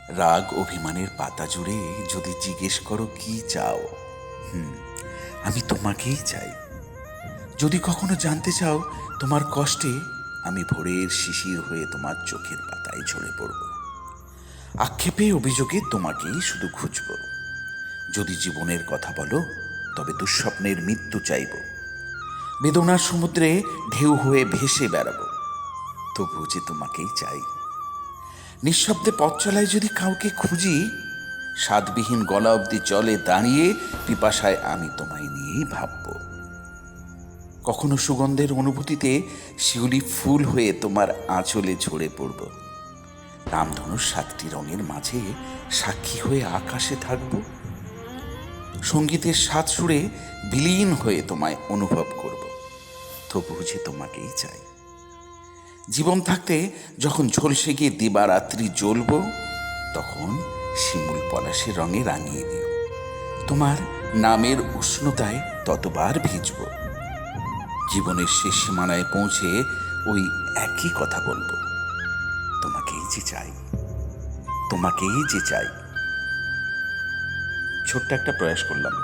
রাগ অভিমানের পাতা জুড়ে যদি জিজ্ঞেস করো কি চাও, আমি তোমাকেই চাই। যদি কখনো জানতে চাও তোমার কষ্টে, আমি ভোরের শিশির হয়ে তোমার চোখের পাতায় ঝরে পড়ব। আক্ষেপে অভিযোগে তোমাকেই শুধু খুঁজব। যদি জীবনের কথা বলো, তবে দুঃস্বপ্নের মৃত্যু চাইব। বেদনার সমুদ্রে ঢেউ হয়ে ভেসে বেড়াবো, তবু যে তোমাকেই চাই। নিঃশব্দে পথ চলায় যদি কাউকে খুঁজি, স্বাদবিহীন গলা অবধি জলে দাঁড়িয়ে পিপাসায় আমি তোমায় নিয়েই ভাবব। কখনো সুগন্ধের অনুভূতিতে শিউলি ফুল হয়ে তোমার আঁচলে ঝরে পড়ব। রামধনুর 7টি রঙের মাঝে সাক্ষী হয়ে আকাশে থাকব। সঙ্গীতের স্বাদ সুরে বিলীন হয়ে তোমায় অনুভব করব, তবু যে তোমাকেই চাই। জীবন থাকতে যখন ঝলসে গিয়ে দিবারাত্রি জ্বলব, তখন শিমুল পলাশের রঙে রাঙিয়ে দিও। তোমার নামের উষ্ণতায় ততবার ভিজব। জীবনের শেষ সীমানায় পৌঁছে ওই একই কথা বলবো, তোমাকেই যে চাই, তোমাকেই যে চাই। ছোট্ট একটা প্রয়াস করলাম।